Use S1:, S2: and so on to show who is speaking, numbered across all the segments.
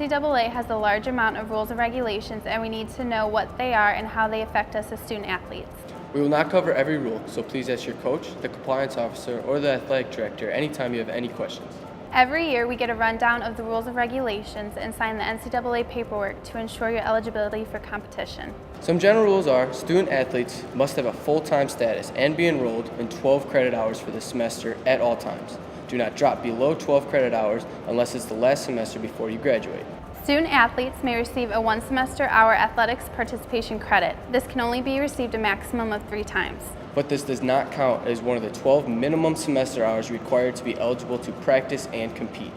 S1: NCAA has a large amount of rules and regulations, and we need to know what they are and how they affect us as student athletes.
S2: We will not cover every rule, so please ask your coach, the compliance officer, or the athletic director anytime you have any questions.
S1: Every year we get a rundown of the rules and regulations and sign the NCAA paperwork to ensure your eligibility for competition.
S2: Some general rules are student athletes must have a full-time status and be enrolled in 12 credit hours for the semester at all times. Do not drop below 12 credit hours unless it's the last semester before you graduate.
S1: Student athletes may receive a one-semester-hour athletics participation credit. This can only be received a maximum of 3 times.
S2: But this does not count as one of the 12 minimum semester hours required to be eligible to practice and compete.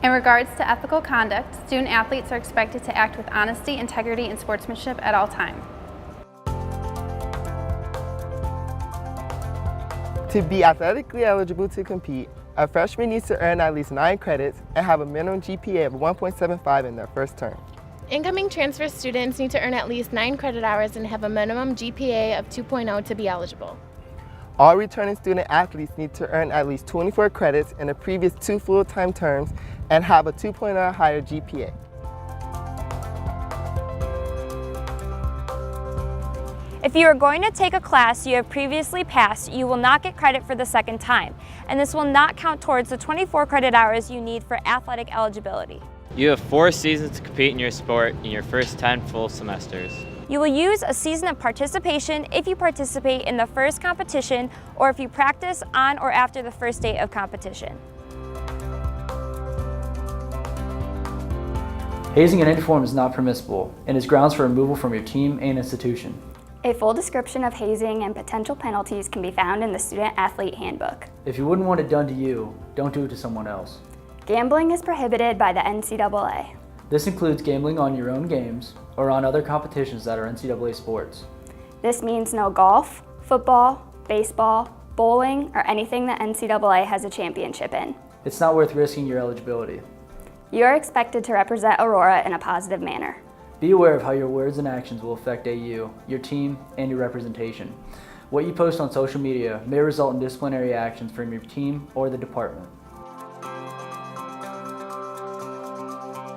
S1: In regards to ethical conduct, student athletes are expected to act with honesty, integrity, and sportsmanship at all times.
S3: To be athletically eligible to compete, a freshman needs to earn at least 9 credits and have a minimum GPA of 1.75 in their first term.
S4: Incoming transfer students need to earn at least 9 credit hours and have a minimum GPA of 2.0 to be eligible.
S3: All returning student athletes need to earn at least 24 credits in the previous 2 full-time terms and have a 2.0 or higher GPA.
S5: If you are going to take a class you have previously passed, you will not get credit for the second time, and this will not count towards the 24 credit hours you need for athletic eligibility.
S6: You have 4 seasons to compete in your sport in your first 10 full semesters.
S5: You will use a season of participation if you participate in the first competition or if you practice on or after the first day of competition.
S7: Hazing in any form is not permissible and is grounds for removal from your team and institution.
S8: A full description of hazing and potential penalties can be found in the Student Athlete Handbook.
S7: If you wouldn't want it done to you, don't do it to someone else.
S8: Gambling is prohibited by the NCAA.
S7: This includes gambling on your own games or on other competitions that are NCAA sports.
S8: This means no golf, football, baseball, bowling, or anything that NCAA has a championship in.
S7: It's not worth risking your eligibility.
S8: You are expected to represent Aurora in a positive manner.
S7: Be aware of how your words and actions will affect AU, your team, and your representation. What you post on social media may result in disciplinary actions from your team or the department.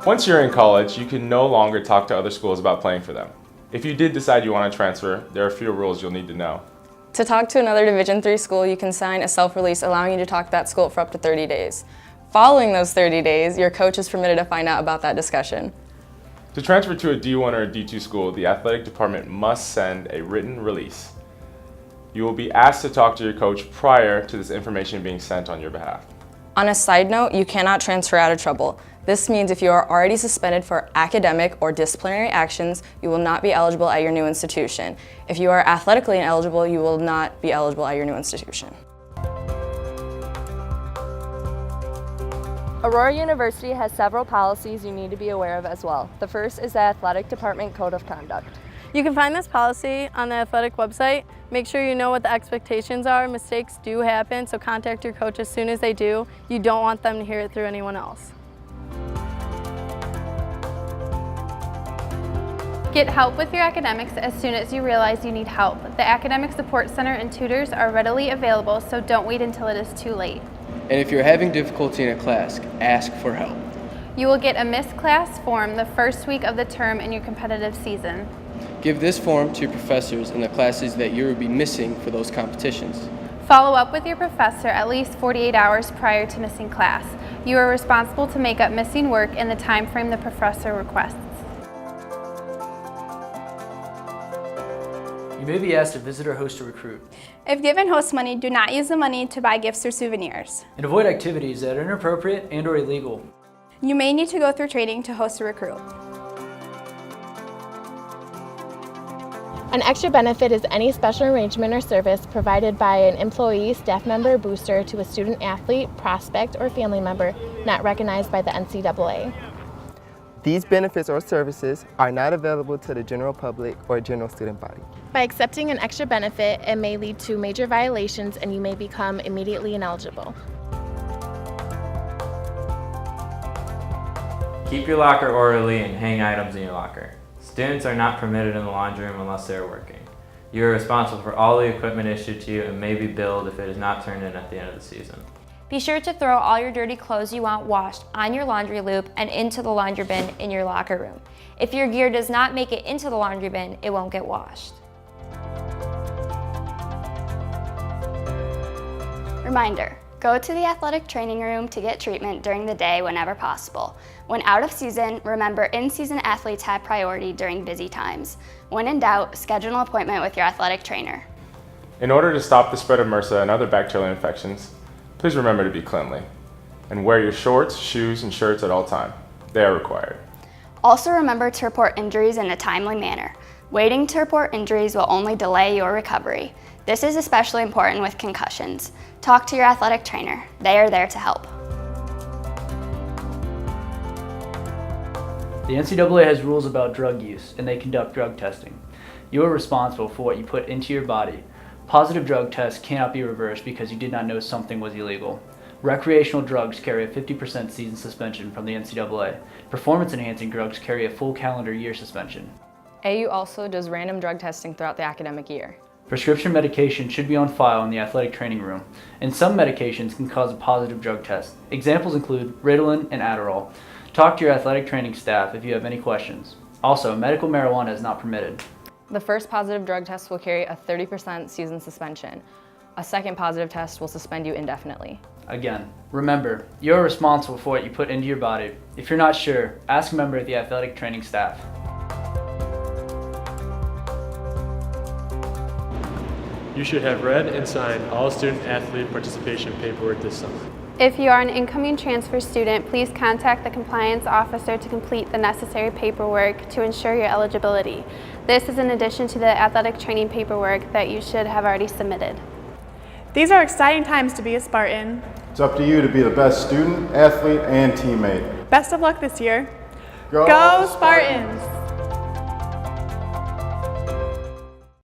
S9: Once you're in college, you can no longer talk to other schools about playing for them. If you did decide you want to transfer, there are a few rules you'll need to know.
S10: To talk to another Division III school, you can sign a self-release allowing you to talk to that school for up to 30 days. Following those 30 days, your coach is permitted to find out about that discussion.
S9: To transfer to a D1 or a D2 school, the athletic department must send a written release. You will be asked to talk to your coach prior to this information being sent on your behalf.
S10: On a side note, you cannot transfer out of trouble. This means if you are already suspended for academic or disciplinary actions, you will not be eligible at your new institution. If you are athletically ineligible, you will not be eligible at your new institution.
S11: Aurora University has several policies you need to be aware of as well. The first is the Athletic Department Code of Conduct.
S12: You can find this policy on the athletic website. Make sure you know what the expectations are. Mistakes do happen, so contact your coach as soon as they do. You don't want them to hear it through anyone else.
S1: Get help with your academics as soon as you realize you need help. The Academic Support Center and tutors are readily available, so don't wait until it is too late.
S2: And if you're having difficulty in a class, ask for help.
S1: You will get a missed class form the first week of the term in your competitive season.
S2: Give this form to your professors in the classes that you will be missing for those competitions.
S1: Follow up with your professor at least 48 hours prior to missing class. You are responsible to make up missing work in the time frame the professor requests.
S7: You may be asked to visit or host a recruit.
S13: If given host money, do not use the money to buy gifts or souvenirs.
S7: And avoid activities that are inappropriate and or illegal.
S13: You may need to go through training to host a recruit.
S4: An extra benefit is any special arrangement or service provided by an employee, staff member, booster to a student athlete, prospect, or family member not recognized by the NCAA.
S3: These benefits or services are not available to the general public or general student body.
S4: By accepting an extra benefit, it may lead to major violations and you may become immediately ineligible.
S6: Keep your locker orderly and hang items in your locker. Students are not permitted in the laundry room unless they are working. You are responsible for all the equipment issued to you and may be billed if it is not turned in at the end of the season.
S5: Be sure to throw all your dirty clothes you want washed on your laundry loop and into the laundry bin in your locker room. If your gear does not make it into the laundry bin, it won't get washed.
S8: Reminder, go to the athletic training room to get treatment during the day whenever possible. When out of season, remember in-season athletes have priority during busy times. When in doubt, schedule an appointment with your athletic trainer.
S9: In order to stop the spread of MRSA and other bacterial infections, please remember to be cleanly and wear your shorts, shoes, and shirts at all times. They are required.
S8: Also remember to report injuries in a timely manner. Waiting to report injuries will only delay your recovery. This is especially important with concussions. Talk to your athletic trainer. They are there to help.
S7: The NCAA has rules about drug use, and they conduct drug testing. You are responsible for what you put into your body. Positive drug tests cannot be reversed because you did not know something was illegal. Recreational drugs carry a 50% season suspension from the NCAA. Performance-enhancing drugs carry a full calendar year suspension.
S10: AU also does random drug testing throughout the academic year.
S7: Prescription medication should be on file in the athletic training room, and some medications can cause a positive drug test. Examples include Ritalin and Adderall. Talk to your athletic training staff if you have any questions. Also, medical marijuana is not permitted.
S10: The first positive drug test will carry a 30% season suspension. A second positive test will suspend you indefinitely.
S7: Again, remember, you are responsible for what you put into your body. If you're not sure, ask a member of the athletic training staff.
S14: You should have read and signed all student-athlete participation paperwork this summer.
S1: If you are an incoming transfer student, please contact the compliance officer to complete the necessary paperwork to ensure your eligibility. This is in addition to the athletic training paperwork that you should have already submitted.
S15: These are exciting times to be a Spartan.
S16: It's up to you to be the best student, athlete, and teammate.
S15: Best of luck this year.
S16: Go
S15: Spartans!